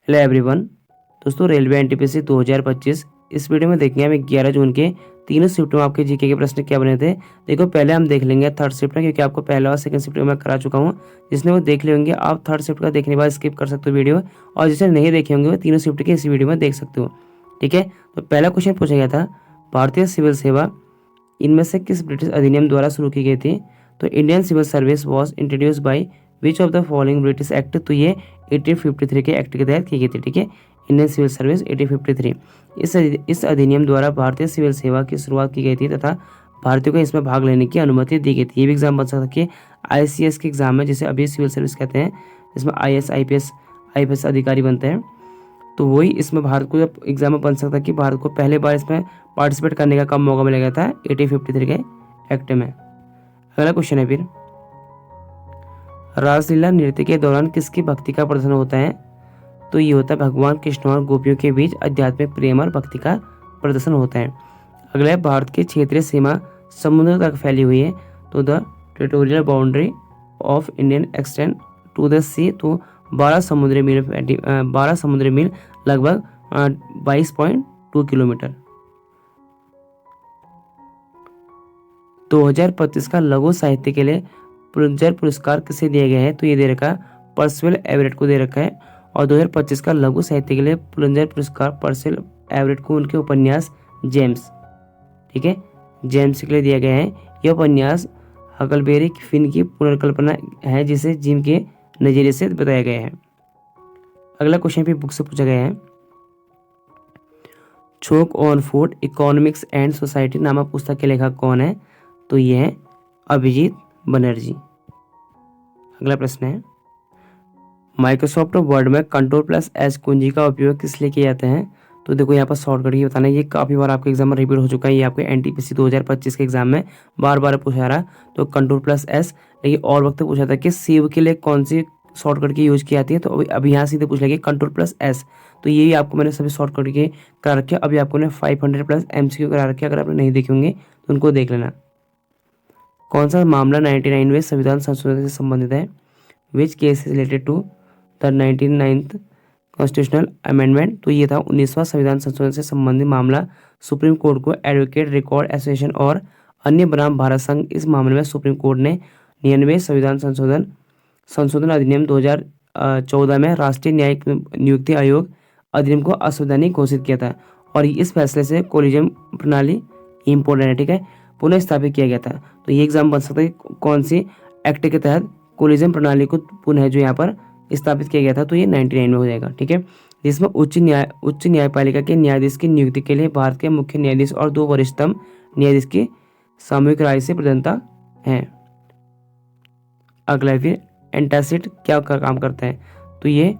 Hello everyone. दोस्तों, railway NTPC 2025 इस video में देखेंगे हम 11 जून के तीनों शिफ्ट में आपके जीके के प्रश्न क्या बने थे। देखो, पहले हम देख लेंगे थर्ड शिफ्ट में, क्योंकि आपको पहला और सेकंड शिफ्ट में मैं करा चुका हूँ। जिसने वो देख लिए होंगे, आप थर्ड शिफ्ट का देखने के बाद स्किप कर सकते हो वीडियो, और जिसने नहीं देखे होंगे वो तीनों शिफ्ट के इसी वीडियो में देख सकते हो। ठीक है, तो पहला क्वेश्चन पूछा गया था, भारतीय सिविल सेवा इनमें से किस ब्रिटिश अधिनियम द्वारा शुरू की गई थी? तो Indian civil service was introduce by which of the following British act? तो ये 1853 के एक्ट के तहत की गई थी। ठीक है, इंडियन सिविल सर्विस 1853। इस अधिनियम द्वारा भारतीय सिविल सेवा की शुरुआत की गई थी तथा भारतीयों को इसमें भाग लेने की अनुमति दी गई थी। ये भी एग्जाम बन सकता है कि आईसीएस के एग्जाम में, जिसे अभी सिविल सर्विस कहते हैं, जिसमें आईएएस आईपीएस अधिकारी बनते हैं, तो वही इसमें भारत को जब एग्जाम में बन सकता है कि भारत को पहले बार इसमें पार्टिसिपेट करने का कम मौका मिला गया था 1853 के एक्ट में। अगला क्वेश्चन है फिर, रासलीला नृत्य के दौरान किसकी भक्ति का प्रदर्शन होता है? तो ये होता है भगवान कृष्ण और गोपियों के बीच आध्यात्मिक प्रेम और भक्ति का प्रदर्शन होता है। अगला है, भारत की क्षेत्रीय सीमा समुद्र तक फैली हुई है, तो the territorial boundary of Indian extend to the sea. तो 12 समुद्री मील लगभग 22.2 किलोमीटर। 2025 का लघु साहित्य के लिए पुलित्जर पुरस्कार किसे दिया गया है? तो ये दे रखा है पर्सिवल एवरेट को दे रखा है। और 2025 का लघु साहित्य के लिए पुलित्जर पुरस्कार पर्सिवल एवरेट को उनके उपन्यास जेम्स, ठीक है, जेम्स के लिए दिया गया है। यह उपन्यास हकलबेरी फिन की पुनर्कल्पना है, जिसे जिम के नजरिए से बताया गया है। अगला क्वेश्चन भी बुक से पूछा गया है, छोक on food economics and society नामक पुस्तक के लेखक कौन है? तो ये है अभिजीत बनर्जी। अगला प्रश्न है, माइक्रोसॉफ्ट वर्ड में Ctrl+S कुंजी का उपयोग किस लिए किया जाता है? तो देखो, यहाँ पर शॉर्टकट ही बताना है। ये काफ़ी बार आपके एग्जाम में रिपीट हो चुका है। ये आपके एनटीपीसी 2025 के एग्जाम में बार बार पूछा रहा, तो Ctrl+S। लेकिन और वक्त पूछा था कि सेव के लिए कौन सी शॉर्टकट की यूज की जाती है, तो अभी यहाँ सीधे पूछ लेंगे Ctrl+S। तो ये भी आपको मैंने सभी शॉर्टकट के करा रखे। अभी आपको ने 500+ MCQ करा रखे। अगर आपने नहीं देखे होंगे तो उनको देख लेना। कौन सा मामला 99वें संविधान संशोधन से संबंधित है? Which case is related to the 99th constitutional amendment? तो ये था 19वां संविधान संशोधन से संबंधित मामला। सुप्रीम कोर्ट को एडवोकेट रिकॉर्ड एसोसिएशन और अन्य बनाम भारत संघ। इस मामले में सुप्रीम कोर्ट ने 99वें संविधान संशोधन अधिनियम 2014 में राष्ट्रीय न्यायिक नियुक्ति आयोग अधिनियम को असंवैधानिक घोषित किया था, और इस फैसले से कोलिजियम प्रणाली इम्पोर्टेंट है, ठीक है, पुनः स्थापित किया गया था। तो ये एग्जाम बन सकता है कौन सी एक्ट के तहत कोलिजियम प्रणाली को पुनः जो यहाँ पर स्थापित किया गया था? तो ये 99 में हो जाएगा। ठीक है, जिसमें उच्च न्यायपालिका के न्यायाधीश की नियुक्ति के लिए भारत के मुख्य न्यायाधीश और 2 वरिष्ठतम न्यायाधीश की सामूहिक राय से प्रधानता है। अगला फिर, एंटासिड क्या काम करता है? तो ये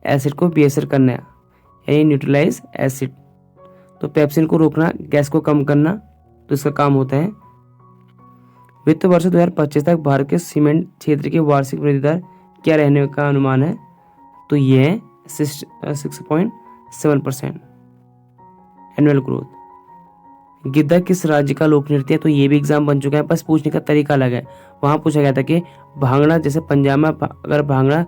एसिड को बेअसर करना, यानी न्यूट्रलाइज एसिड। तो पेप्सिन को रोकना, गैस को कम करना, तो इसका काम होता है। वित्त वर्ष 2025 तक भारत के सीमेंट क्षेत्र की वार्षिक वृद्धि दर क्या रहने का अनुमान है? तो ये है 6.7% एनुअल ग्रोथ। गिद्दा किस राज्य का लोक नृत्य है? तो ये भी एग्जाम बन चुका है, बस पूछने का तरीका अलग है। वहाँ पूछा गया था कि भांगड़ा, जैसे पंजाब में अगर भांगड़ा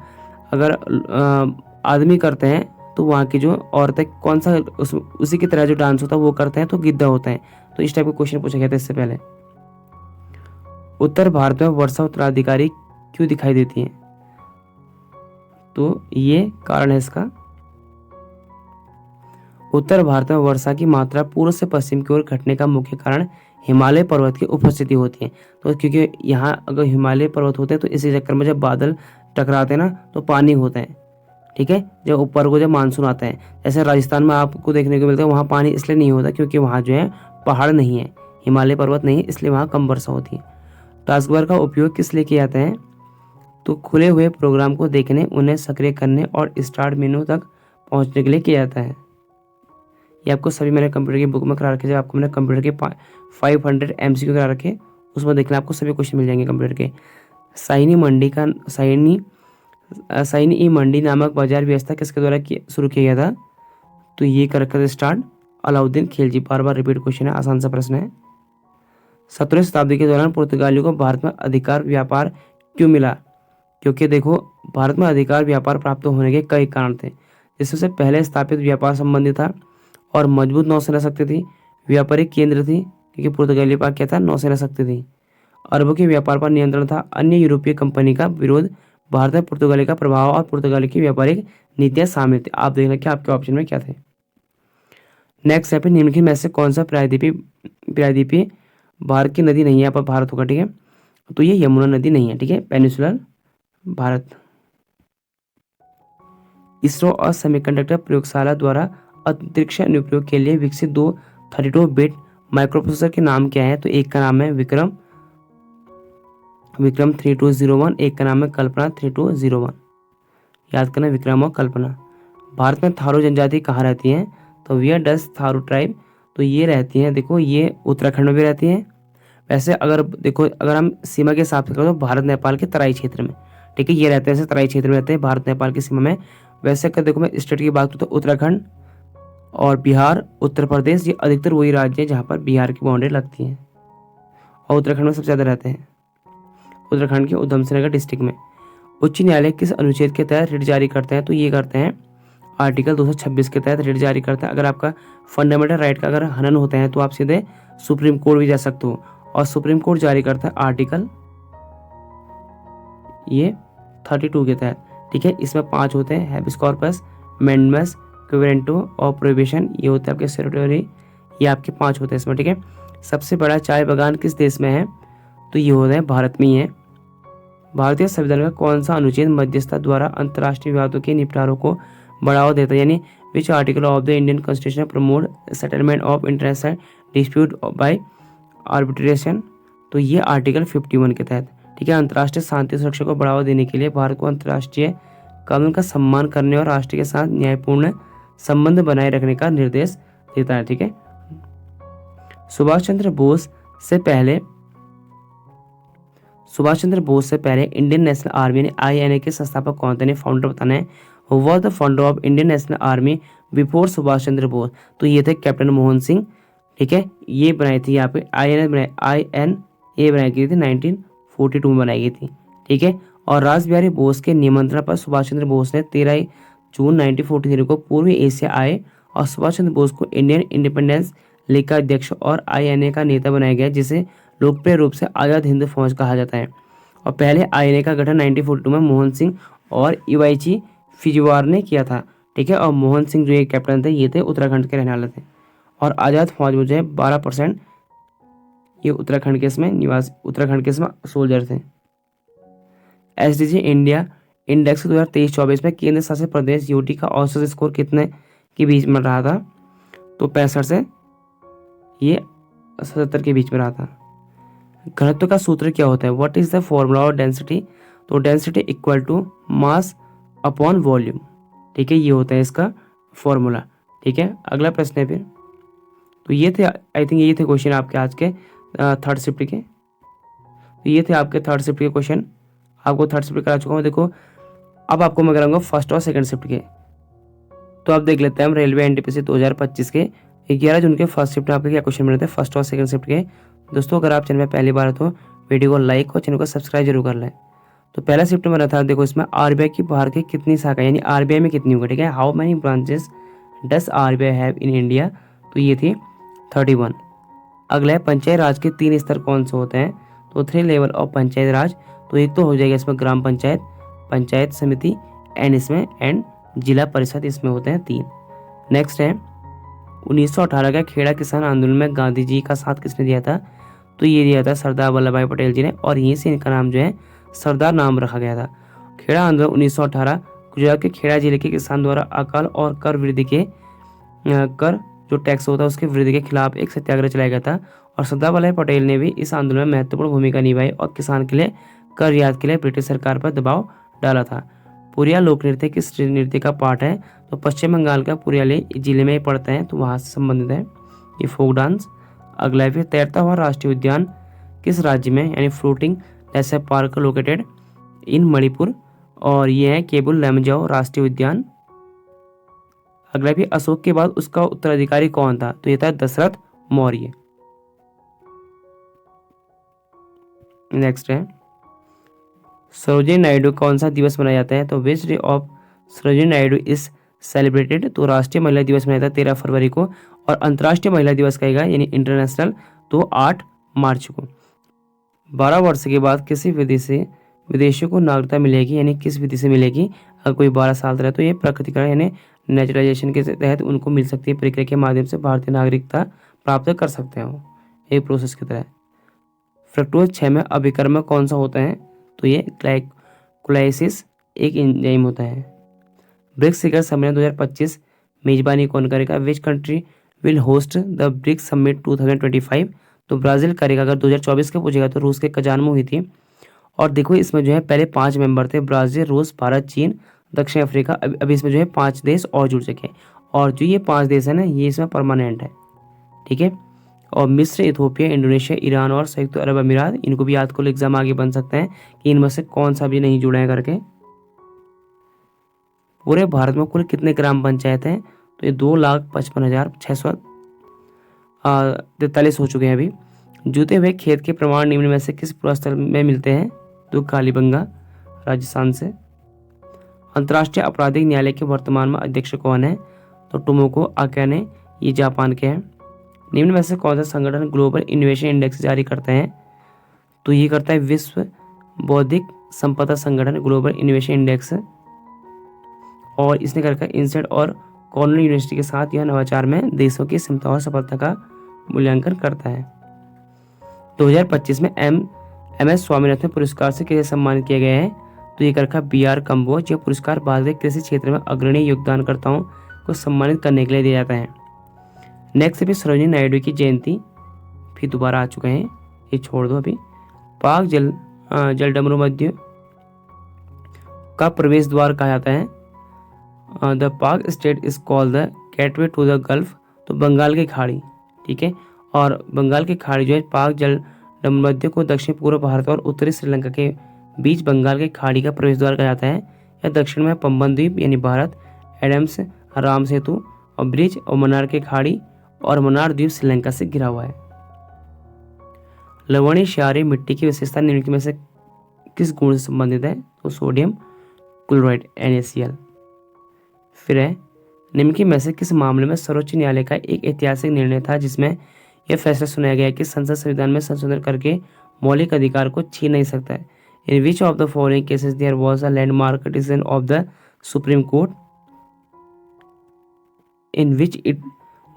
आदमी करते हैं, तो वहाँ की जो औरतें कौन सा उसी की तरह जो डांस होता है वो करते हैं, तो गिद्दा होता है। तो इस टाइप का क्वेश्चन पूछा गया था इससे पहले। उत्तर भारत में वर्षा उत्तराधिकारी क्यों दिखाई देती है? तो ये कारण है इसका, उत्तर भारत में वर्षा की मात्रा पूर्व से पश्चिम की ओर घटने का मुख्य कारण हिमालय पर्वत की उपस्थिति होती है। तो क्योंकि यहाँ अगर हिमालय पर्वत होते हैं, तो इसी चक्कर में जब बादल टकराते हैं ना, तो पानी होता है। ठीक है, जब ऊपर को जब मानसून आता है, जैसे राजस्थान में आपको देखने को मिलता है, वहाँ पानी इसलिए नहीं होता क्योंकि वहाँ जो है पहाड़ नहीं है, हिमालय पर्वत नहीं है, इसलिए वहाँ कम वर्षा होती है। टास्कबार का उपयोग किस लिए किया जाता है? तो खुले हुए प्रोग्राम को देखने, उन्हें सक्रिय करने और स्टार्ट मेनू तक पहुंचने के लिए किया जाता है। ये आपको सभी मैंने कंप्यूटर की बुक में करा रखे। जब आपको मैंने कंप्यूटर के 500 MCQ करा रखे, उसमें देखना आपको सभी क्वेश्चन मिल जाएंगे कंप्यूटर के। साइनी ई मंडी नामक बाजार व्यवस्था किसके द्वारा शुरू किया गया था? तो ये कर रखा था स्टार्ट अलाउद्दीन खिलजी। बार बार रिपीट क्वेश्चन है, आसान सा प्रश्न है। 17वीं शताब्दी के दौरान पुर्तगालियों को भारत में अधिकार व्यापार क्यों मिला? क्योंकि देखो, भारत में अधिकार व्यापार प्राप्त होने के कई कारण थे, जिसमें से पहले स्थापित व्यापार संबंधी था और मजबूत नौसेना शक्ति थी, व्यापारिक केंद्र थी, क्योंकि पुर्तगाली पाक क्या था, नौसेना शक्ति थी। अरबों के व्यापार पर नियंत्रण था, अन्य यूरोपीय कंपनी का विरोध, भारत में पुर्तगाली का प्रभाव और पुर्तगाली की व्यापारिक नीतियां शामिल थी। आप देख लें कि आपके ऑप्शन में क्या थे। नेक्स्ट है निम्नलिखित में से कौन सा प्रायद्वीपीय भारत की नदी नहीं है, यहाँ पर भारत होगा, ठीक है। तो ये यमुना नदी नहीं है, ठीक है, पेनिसुलर भारत। इसरो और सेमीकंडक्टर प्रयोगशाला द्वारा अंतरिक्ष अनुप्रयोग के लिए विकसित दो 32 बिट माइक्रोप्रोसेसर के नाम क्या है? तो एक का नाम है विक्रम 3201, एक का नाम है कल्पना 3201। याद करना, विक्रम और कल्पना। भारत में थारू जनजाति कहाँ रहती है? तो वियर डस थारू ट्राइब, तो ये रहती हैं, देखो ये उत्तराखंड में भी रहती हैं। वैसे अगर देखो, अगर हम सीमा के हिसाब से करें तो भारत नेपाल के तराई क्षेत्र में, ठीक है, ये रहते हैं, तराई क्षेत्र में रहते हैं भारत नेपाल की सीमा में। वैसे अगर देखो मैं स्टेट की बात करूँ तो उत्तराखंड और बिहार, उत्तर प्रदेश, ये अधिकतर वही राज्य है जहाँ पर बिहार की बाउंड्री लगती है, और उत्तराखंड में सबसे ज़्यादा रहते हैं, उत्तराखंड के उधम सिंह नगर डिस्ट्रिक्ट में। उच्च न्यायालय किस अनुच्छेद के तहत रिट जारी करते हैं? तो ये करते हैं आर्टिकल 226 के तहत रिट जारी करते हैं। अगर आपका फंडामेंटल राइट का अगर हनन होता है तो आप सीधे सुप्रीम कोर्ट भी जा सकते हो, और सुप्रीम कोर्ट जारी करता है आर्टिकल ये 32 के तहत, ठीक है। इसमें 5 होते हैं, हैबिस कॉर्पस, मैंडमस, क्वेरेंटो और प्रोहिबिशन, ये होते हैं आपके स्टेटूटरी, ये आपके 5 होते हैं इसमें, ठीक है। सबसे बड़ा चाय बागान किस देश में है? तो ये होता है भारत में ही है। भारतीय संविधान का कौन सा अनुच्छेद मध्यस्थता द्वारा अंतर्राष्ट्रीय विवादों के निपटारों को बढ़ावा देता है? यानी which article of the Indian constitution promote settlement of international dispute by arbitration? तो ये आर्टिकल 51 के तहत, ठीक है। अंतर्राष्ट्रीय शांति सुरक्षा को बढ़ावा देने के लिए भारत को अंतर्राष्ट्रीय कानून का सम्मान करने और राष्ट्र के साथ न्यायपूर्ण संबंध बनाए रखने का निर्देश देता है, ठीक है। सुभाष चंद्र बोस से पहले इंडियन नेशनल आर्मी ने INA के संस्थापक कौन थे? फाउंडर बताना है। Was the founder of Indian national army before Subhash Chandra Bose? तो ये थे कैप्टन मोहन सिंह, ठीक है। ये बनाई थी यहाँ पे INA बनाई गई थी 1942 में बनाई गई थी, ठीक है। और रास बिहारी बोस के निमंत्रण पर सुभाष चंद्र बोस ने 13 जून 1943 को पूर्वी एशिया आए और सुभाष चंद्र बोस को इंडियन इंडिपेंडेंस लीग का अध्यक्ष और INA का नेता बनाया गया, जिसे लोकप्रिय रूप से आज़ाद हिंद फौज कहा जाता है। और पहले INA का गठन 1942 में मोहन सिंह और इवाईची फिजवार ने किया था, ठीक है। और मोहन सिंह जो ये कैप्टन थे, ये थे उत्तराखंड के रहने वाले थे। और आज़ाद फौज में जो है 12% ये उत्तराखंड के इसमें सोल्जर थे। SDG इंडिया इंडेक्स 2023-24 में केंद्र शासित प्रदेश यूटी का औसत स्कोर कितने के बीच में रहा था? तो 65 से ये 77 के बीच में रहा था। घनत्व का सूत्र क्या होता है? What is the formula of density? तो density equal to mass upon volume, ठीक है, ये होता है इसका फॉर्मूला, ठीक है। अगला प्रश्न है फिर, तो ये थे, आई थिंक ये थे क्वेश्चन आपके आज के थर्ड शिफ्ट के। तो ये थे आपके थर्ड शिफ्ट के क्वेश्चन, आपको थर्ड शिफ्ट करा चुका हूँ। देखो अब आपको मैं कराऊंगा फर्स्ट और सेकंड शिफ्ट के। तो अब देख लेते हैं हम रेलवे NTPC 2025 के 11 जून के फर्स्ट शिफ्ट में आपके क्या क्वेश्चन मिले थे फर्स्ट और सेकंड शिफ्ट के। दोस्तों अगर आप चैनल में पहली बार हो तो वीडियो को लाइक और चैनल को सब्सक्राइब जरूर कर लें। तो पहला शिफ्ट में था, देखो इसमें RBI की बाहर की कितनी शाखा, यानी RBI में कितनी होगी, ठीक है। How many branches does RBI have in India? तो ये थी 31। अगला है पंचायत राज के 3 स्तर कौन से होते हैं? तो 3 लेवल ऑफ पंचायत राज। तो एक तो हो जाएगा इसमें ग्राम पंचायत, पंचायत समिति एंड जिला परिषद, इसमें होते हैं 3। नेक्स्ट है 1918 का खेड़ा किसान आंदोलन में गांधी जी का साथ किसने दिया था? तो ये दिया था सरदार वल्लभ भाई पटेल जी ने, और यहीं से इनका नाम जो है सरदार नाम रखा गया था। खेड़ा आंदोलन 1918 गुजरात के खेड़ा जिले के किसान द्वारा अकाल और कर जो टैक्स होता है उसके वृद्धि के खिलाफ एक सत्याग्रह चलाया गया था, और सरदार वल्लभ पटेल ने भी इस आंदोलन में महत्वपूर्ण भूमिका निभाई और किसान के लिए कर रियायत के लिए ब्रिटिश सरकार पर दबाव डाला था। पुरिया लोक नृत्य किस नृत्य का पार्ट है? तो पश्चिम बंगाल का पुरियाली जिले में पड़ता है, तो वहाँ से संबंधित है ये फोक डांस। अगला फिर तैरता हुआ राष्ट्रीय उद्यान किस राज्य में, यानी floating national park located in Manipur, और ये है केबुल लमजाओ राष्ट्रीय उद्यान। अगला भी अशोक के बाद उसका उत्तराधिकारी कौन था? तो ये था दशरथ मौर्य। नेक्स्ट है सरोजिनी नायडू कौन सा दिवस मनाया जाता है? तो which day of Sarojini Naidu is celebrated, तो राष्ट्रीय महिला दिवस मनाया जाता है 13 फरवरी को, और अंतर्राष्ट्रीय महिला दिवस कहेगा यानी इंटरनेशनल तो 8 मार्च को। 12 वर्ष के बाद किसी विधि से विदेशियों को नागरिकता मिलेगी, यानी किस विधि से मिलेगी, अगर कोई 12 साल रहे तो ये प्रकटीकरण यानी नेचुरलाइजेशन के तहत उनको मिल सकती है, प्रक्रिया के माध्यम से भारतीय नागरिकता प्राप्त कर सकते हैं वो, एक प्रोसेस की तरह। फ्रक्टोज 6 में अभिकर्मक कौन सा होता है, तो ये ग्लाइकोलाइसिस एक एंजाइम होता है। ब्रिक्स शिखर सम्मेलन 2025 मेजबानी कौन करेगा, which country will host the BRICS summit 2025, तो ब्राजील करेगा। अगर 2024 का पूछेगा तो रूस के कजान में हुई थी। और देखो इसमें जो है पहले 5 मेंबर थे, ब्राजील, रूस, भारत, चीन, दक्षिण अफ्रीका। अभी इसमें जो है 5 देश और जुड़ चुके हैं, और जो ये 5 देश है ना ये इसमें परमानेंट है, ठीक है। और मिस्र, इथोपिया, इंडोनेशिया, ईरान और संयुक्त अरब अमीरात, इनको भी याद को एग्जाम आगे बन सकते हैं कि इनमें से कौन सा भी नहीं जुड़े हैं करके। पूरे भारत में कुल कितने ग्राम पंचायत हैं, तो ये 2,55,643 हो चुके हैं अभी। जूते हुए खेत के प्रमाण निम्न में से किस पुरस्कार में मिलते हैं, तो कालीबंगा राजस्थान से। अंतर्राष्ट्रीय आपराधिक न्यायालय के वर्तमान में अध्यक्ष कौन है, तो टोमोको अकाने, ये जापान के हैं। निम्न में से कौन सा संगठन ग्लोबल इनोवेशन इंडेक्स जारी करते हैं, तो ये करता है विश्व बौद्धिक संपदा संगठन ग्लोबल इनोवेशन इंडेक्स, और इसने करके इंसेट और कॉर्नेल यूनिवर्सिटी के साथ यह नवाचार में देशों की क्षमता और सफलता का मूल्यांकन करता है। 2025 में एम.एस. स्वामीनाथन पुरस्कार से किसे सम्मानित किए गए हैं, तो ये करका बी.आर. कंबोज। यह पुरस्कार भारत के कृषि क्षेत्र में अग्रणी योगदानकर्ताओं को सम्मानित करने के लिए दिया जाता है। नेक्स्ट भी सरोजिनी नायडू की जयंती फिर दोबारा आ चुके हैं, ये छोड़ दो अभी। पाक जलडमरू मध्य का प्रवेश द्वार कहा जाता है, the Palk strait is called the gateway to the gulf, तो बंगाल की खाड़ी, ठीक है। और बंगाल की खाड़ी जो है पाक जलडमरू मध्य को दक्षिण पूर्व भारत और उत्तरी श्रीलंका के बीच बंगाल की खाड़ी का प्रवेश द्वार कहा जाता है। यह दक्षिण में पंबन द्वीप यानी भारत, एडम्स, राम सेतु और ब्रिज और मन्नार की खाड़ी और मन्नार द्वीप श्रीलंका से घिरा हुआ है। लवणीय क्षारीय मिट्टी की विशेषता निम्नलिखित में से किस गुण से संबंधित है, तो सोडियम क्लोराइड NaCl। फिर है निम्नलिखित में से किस मामले में सर्वोच्च न्यायालय का एक ऐतिहासिक निर्णय था जिसमें यह फैसला सुनाया गया कि संसद संविधान में संशोधन करके मौलिक अधिकार को छीन नहीं सकता है। In which of the following cases there was a landmark decision of the supreme court in which it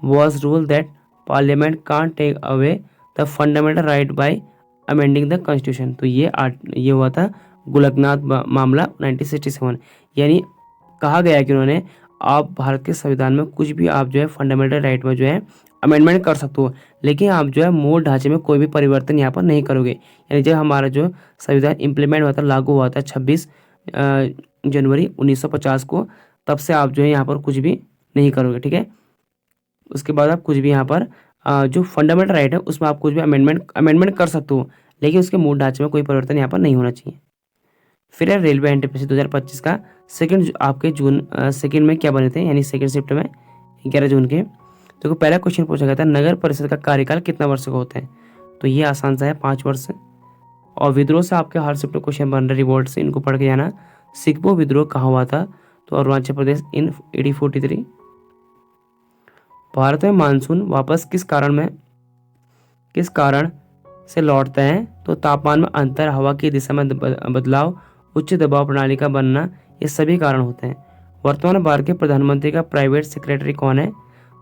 was ruled that parliament can't take away the fundamental right by amending the constitution, तो ये हुआ था गोलकनाथ मामला 1967। यानी कहा गया कि उन्होंने आप भारत के संविधान में कुछ भी आप जो है फंडामेंटल राइट में जो है अमेंडमेंट कर सकते हो, लेकिन आप जो है मूल ढांचे में कोई भी परिवर्तन यहाँ पर नहीं करोगे। यानी जब हमारा जो संविधान इम्प्लीमेंट हुआ था, लागू हुआ था 26 जनवरी 1950 को, तब से आप जो है यहाँ पर कुछ भी नहीं करोगे, ठीक है। उसके बाद आप कुछ भी यहाँ पर जो फंडामेंटल राइट है उसमें आप कुछ भी अमेंडमेंट कर सकते हो, लेकिन उसके मूल ढांचे में कोई परिवर्तन यहाँ पर नहीं होना चाहिए। फिर है रेलवे एनटीपीसी 2025 का सेकंड आपके जून सेकंड में क्या बने थे, यानी सेकंड शिफ्ट में 11 जून के। तो पहला क्वेश्चन पूछा गया था नगर परिषद का कार्यकाल कितना वर्ष का होता है, तो ये आसान सा है 5 वर्ष। और विद्रोह से आपके हर शिफ्ट क्वेश्चन बन रहे रिवोल्ट से, इनको पढ़ के जाना। सिखपो विद्रोह कहाँ हुआ था, तो अरुणाचल प्रदेश इन 1843। भारत में मानसून वापस किस कारण से लौटता है, तो तापमान में अंतर, हवा की दिशा में बदलाव, उच्च दबाव प्रणाली का बनना, ये सभी कारण होते हैं। वर्तमान भारत के प्रधानमंत्री का प्राइवेट सेक्रेटरी कौन है,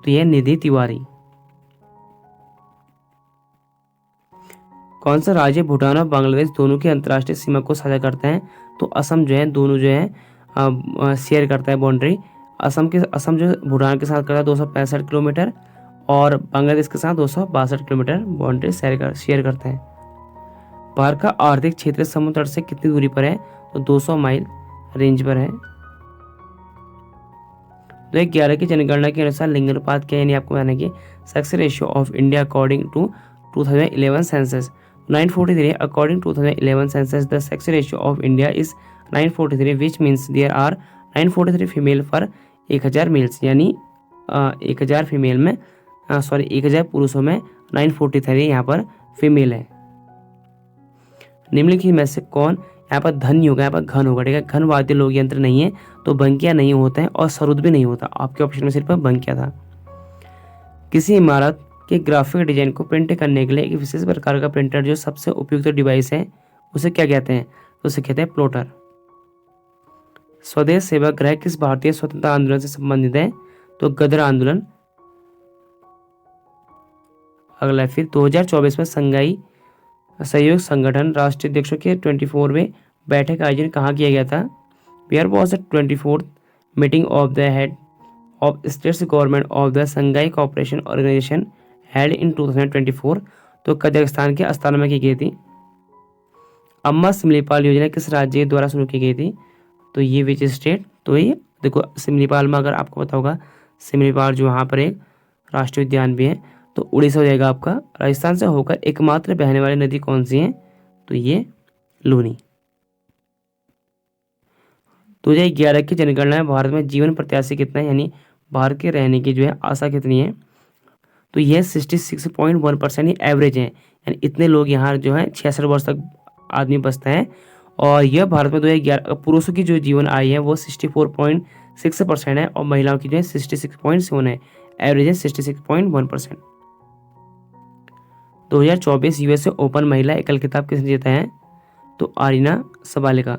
तो यह निधि तिवारी। कौन सा राज्य भूटान और बांग्लादेश दोनों की अंतर्राष्ट्रीय सीमा को साझा करते हैं, तो असम जो है दोनों जो है शेयर करता है बाउंड्री। असम जो भूटान के साथ करता है 265 किलोमीटर और बांग्लादेश के साथ 262 किलोमीटर बाउंड्री शेयर करते हैं। भारत का आर्थिक क्षेत्र समुद्र तट से कितनी दूरी पर है, तो 200 माइल रेंज पर है। 2011 की जनगणना के अनुसार लिंग अनुपात क्या है, यानी आपको बताना कि sex ratio of India according to 2011 census 943। According to 2011 census the sex ratio of India is 943 which means there are 943 female per 1000 mails, यानी 1000 फीमेल में 1000 पुरुषों में 943 यहाँ पर फीमेल है। निम्नलिखित में से कौन यहाँ पर धन नहीं होगा, यहाँ पर घन होगा, ठीक है। घन वाद्य लोक यंत्र नहीं है तो बंकिया नहीं होता है और सरुद भी नहीं होता। आपके ऑप्शन में सिर्फ बंकिया था। किसी इमारत के ग्राफिक डिजाइन को प्रिंट करने के लिए एक विशेष प्रकार का प्रिंटर जो सबसे उपयुक्त डिवाइस है उसे क्या कहते हैं? तो उसे कहते हैं प्लॉटर। स्वदेश सेवा ग्रह किस भारतीय स्वतंत्रता आंदोलन से संबंधित है? तो गदर आंदोलन। अगला फिर 2024 में संघाई सहयोग संगठन राष्ट्रीय अध्यक्षों के 24वें बैठक का आयोजन कहाँ किया गया था? Where was the 24th meeting of the head of states government of the Shanghai cooperation organization held in 2024? तो कजाकिस्तान के अस्ताना में की गई थी। अम्मा सिमलीपाल योजना किस राज्य द्वारा शुरू की गई थी? तो ये विच स्टेट? तो ये देखो सिमलीपाल में अगर आपको पता होगा, सिमलीपाल जो वहाँ पर एक राष्ट्रीय उद्यान भी है, तो उड़ीसा हो जाएगा आपका। राजस्थान से होकर एकमात्र बहने वाली नदी कौन सी है? तो ये लूनी। 2011 की जनगणना में भारत में जीवन प्रत्याशी कितना है, यानी भारत के रहने की जो है आशा कितनी है? तो यह 66.1% एवरेज है, यानी इतने लोग यहाँ जो है 66 वर्ष तक आदमी बचता है। और यह भारत में 2011 पुरुषों की जो जीवन आयु है वो 64.6% है और महिलाओं की जो है 66.7 है। एवरेज है 66.1%। 2024 यूएसए ओपन महिला एकल खिताब किसने जीता है? तो आरीना सबालेका।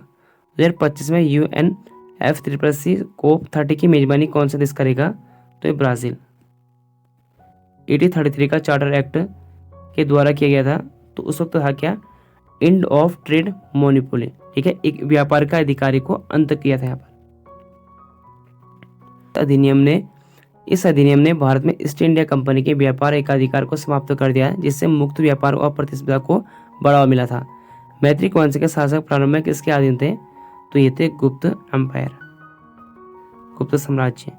2025 में UNFCCC COP30 की मेजबानी कौन सा देश करेगा? तो ये ब्राजील। 1833 का चार्टर एक्ट के द्वारा किया गया था, तो उस वक्त था क्या? एंड ऑफ ट्रेड मोनोपोली, ठीक है, एक व्यापार का अधिकारी को अंत किया था यहाँ पर। इस अधिनियम ने भारत में ईस्ट इंडिया कंपनी के व्यापार एकाधिकार को समाप्त कर दिया, जिससे मुक्त व्यापार और प्रतिस्पर्धा को बढ़ावा मिला था। मैत्रिक वंश के शासक प्रारंभ में किसके अधीन थे? तो ये थे गुप्त एम्पायर, गुप्त साम्राज्य।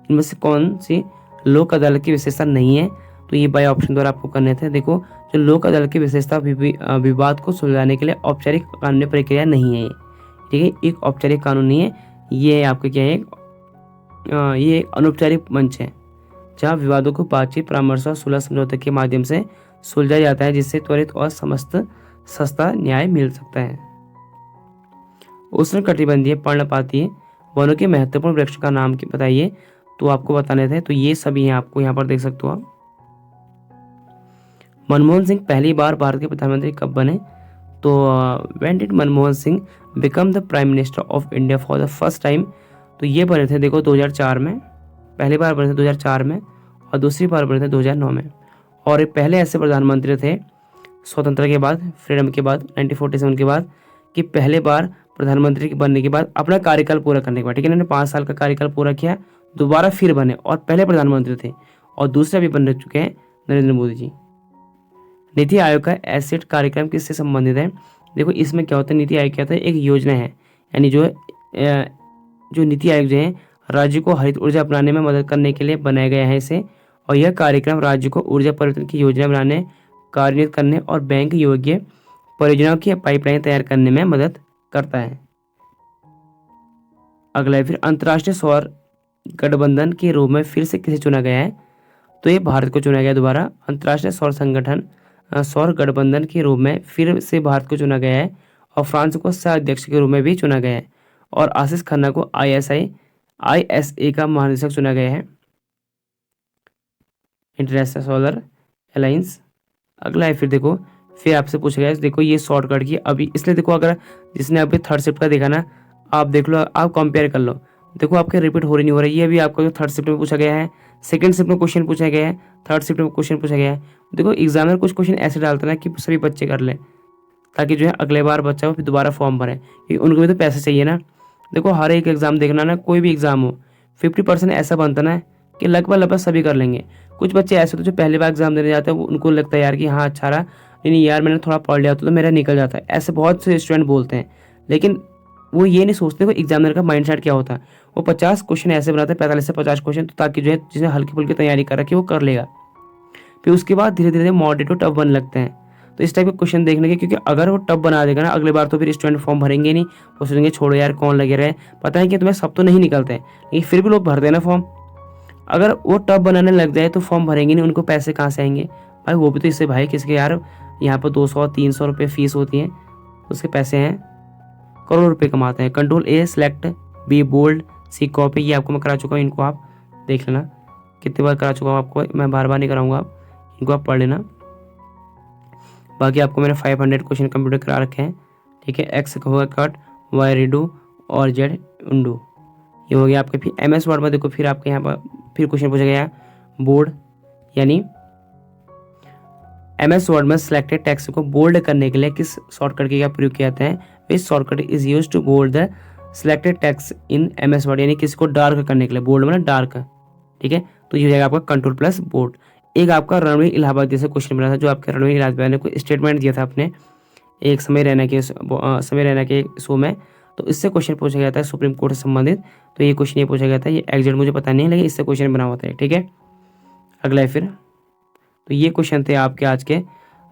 इनमें से कौन सी लोक अदालत की विशेषता नहीं है? तो ये बाय ऑप्शन द्वारा आपको करने थे। देखो जो लोक अदालत की विशेषता विवाद को सुलझाने के लिए औपचारिक कानूनी प्रक्रिया नहीं है ये, ठीक है, एक औपचारिक कानून नहीं है ये, आपके क्या है, ये एक अनौपचारिक मंच है जहाँ विवादों को बातचीत, परामर्श और सुलह समझौते के माध्यम से सुलझा जाता है, जिससे त्वरित और सस्ता न्याय मिल सकता है। उष्णकटिबंधीय पर्णपातीय वनों के महत्वपूर्ण वृक्ष का नाम बताइए, तो आपको बताने थे, तो ये सभी हैं, आपको यहाँ पर देख सकते हो आप। मनमोहन सिंह पहली बार भारत के प्रधानमंत्री कब बने? तो when did Manmohan Singh become the prime minister of India for the first time? तो ये बने थे देखो 2004 में, पहली बार बने थे 2004 में और दूसरी बार बने थे 2009 में। और ये पहले ऐसे प्रधानमंत्री थे स्वतंत्रता के बाद, फ्रीडम के बाद, 1947 के बाद, कि पहले बार प्रधानमंत्री बनने के बाद अपना कार्यकाल पूरा करने के बाद, ठीक है, इन्होंने 5 साल का कार्यकाल पूरा किया, दोबारा फिर बने और पहले प्रधानमंत्री थे और दूसरे भी बन चुके हैं नरेंद्र मोदी जी। नीति आयोग का एसेट कार्यक्रम किससे संबंधित है? देखो इसमें क्या होता है, नीति आयोग क्या होता है, एक योजना है, यानी जो नीति आयोग जो है राज्य को हरित ऊर्जा अपनाने में मदद करने के लिए बनाया गया है इसे, और यह कार्यक्रम राज्य को ऊर्जा परिवर्तन की योजना बनाने, कार्यान्वित करने और बैंक योग्य परियोजनाओं की पाइपलाइन तैयार करने में मदद करता है। अगला है फिर अंतर्राष्ट्रीय सौर गठबंधन के रूप में फिर से किसे चुना गया है? तो ये भारत को चुना गया दोबारा। अंतर्राष्ट्रीय सौर गठबंधन के रूप में फिर से भारत को चुना गया है और फ्रांस को सह अध्यक्ष के रूप में भी चुना गया है और आशीष खन्ना को ISA का महानिदेशक चुना गया है, इंटरनेशनल सोलर अलायंस। अगला है फिर देखो, फिर आपसे पूछा गया, देखो ये शॉर्टकट की अभी, इसलिए देखो अगर जिसने अभी थर्ड शिफ्ट का देखा ना, आप देख लो, आप कंपेयर कर लो, देखो आपके रिपीट हो रही नहीं हो रहा है। ये भी आपको जो थर्ड शिफ्ट में पूछा गया है, सेकंड शिफ्ट में क्वेश्चन पूछा गया है, थर्ड शिफ्ट में क्वेश्चन पूछा गया है। देखो एग्जामिनर कुछ क्वेश्चन ऐसे डालता है कि सभी बच्चे कर लें, ताकि जो है अगले बार बच्चा हो फिर दोबारा फॉर्म भरे, क्योंकि उनको भी तो पैसे चाहिए ना। देखो हर एक एग्जाम देखना ना, कोई भी एग्जाम हो 50% ऐसा बनता ना कि लगभग सभी कर लेंगे। कुछ बच्चे ऐसे होते जो पहली बार एग्जाम देने जाते हैं, उनको लगता है यार कि हाँ अच्छा रहा, नहीं यार मैंने थोड़ा पढ़ लिया तो मेरा निकल जाता है, ऐसे बहुत से स्टूडेंट बोलते हैं। लेकिन वो ये नहीं सोचते कि एग्जामिनर का माइंडसेट क्या होता है। वो 50 क्वेश्चन ऐसे बनाते हैं, 45 से 50 क्वेश्चन, तो ताकि जो है जिसने हल्की फुल्की तैयारी कर रखी है वो कर लेगा। फिर उसके बाद धीरे धीरे मॉडरेट और टफ बनने लगते हैं। तो इस टाइप के क्वेश्चन देखने के, क्योंकि अगर वो टफ बना देगा ना अगले बार, तो फिर स्टूडेंट फॉर्म भरेंगे नहीं, वो सोचेंगे छोड़ो यार कौन लगे रहे। पता है कि तुम्हें सब तो नहीं निकलते हैं, लेकिन फिर भी लोग भरते हैं ना फॉर्म। अगर वो टफ बनाने लग जाए तो फॉर्म भरेंगे नहीं, उनको पैसे कहाँ से आएंगे भाई? वो भी तो इससे भाई किसके यार, यहाँ पर 200-300 रुपये फीस होती है, उसके पैसे हैं। करोड़ रुपए कमाते हैं। Control A select, B bold, C copy. ये आपको मैं करा चुका हूँ, इनको आप देख लेना, कितनी बार करा चुका हूँ आपको, मैं बार बार नहीं कराऊंगा, आप इनको आप पढ़ लेना। बाकी आपको मैंने 500 क्वेश्चन कंप्यूटर करा रखे हैं, ठीक है। एक्स होगा कट, वाई रीडू और जेड उंडू, ये हो गया आपके। फिर MS वर्ड में देखो, फिर आपके यहाँ पर फिर क्वेश्चन पूछा गया बोल्ड, यानी MS वर्ड में सिलेक्टेड टेक्स्ट को बोल्ड करने के लिए किस शॉर्टकट का प्रयोग किया जाता है? Which shortcut is use to bold the selected text in MS word, यानी किसी को डार्क करने के लिए, बोल्ड में डार्क, ठीक है। तो ये हो जाएगा आपका कंट्रोल प्लस बोल्ड। एक आपका रणवीर इलाहाबाद जैसे क्वेश्चन बना था, जो आपके रणवीर इलाहाबाद ने कोई स्टेटमेंट दिया था अपने एक समय रहना के शो में, तो इससे क्वेश्चन पूछा गया था सुप्रीम कोर्ट से संबंधित। तो ये क्वेश्चन ये पूछा गया था, ये एग्जैक्ट मुझे पता नहीं, लेकिन इससे क्वेश्चन बना हुआ था, ठीक है। अगला है फिर, तो ये क्वेश्चन थे आपके आज के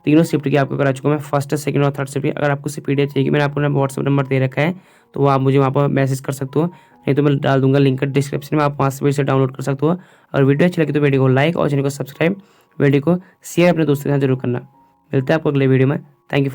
तीनों शिफ्ट के आपको करा चुका मैं, फर्स्ट, सेकंड और थर्ड शिफ्ट। अगर आपको PDF चाहिए, मैंने आपको व्हाट्सएप नंबर दे रखा है, तो वो आप मुझे वहाँ पर मैसेज कर सकते हो, नहीं तो मैं डाल दूंगा लिंक डिस्क्रिप्शन में, आप वहाँ से डाउनलोड कर सकते हो। और वीडियो अच्छी लगी तो वीडियो को लाइक और चैनल को सब्सक्राइब, वीडियो को शेयर अपने दोस्तों के साथ जरूर करना। मिलता है आपको अगले वीडियो में। Thank you.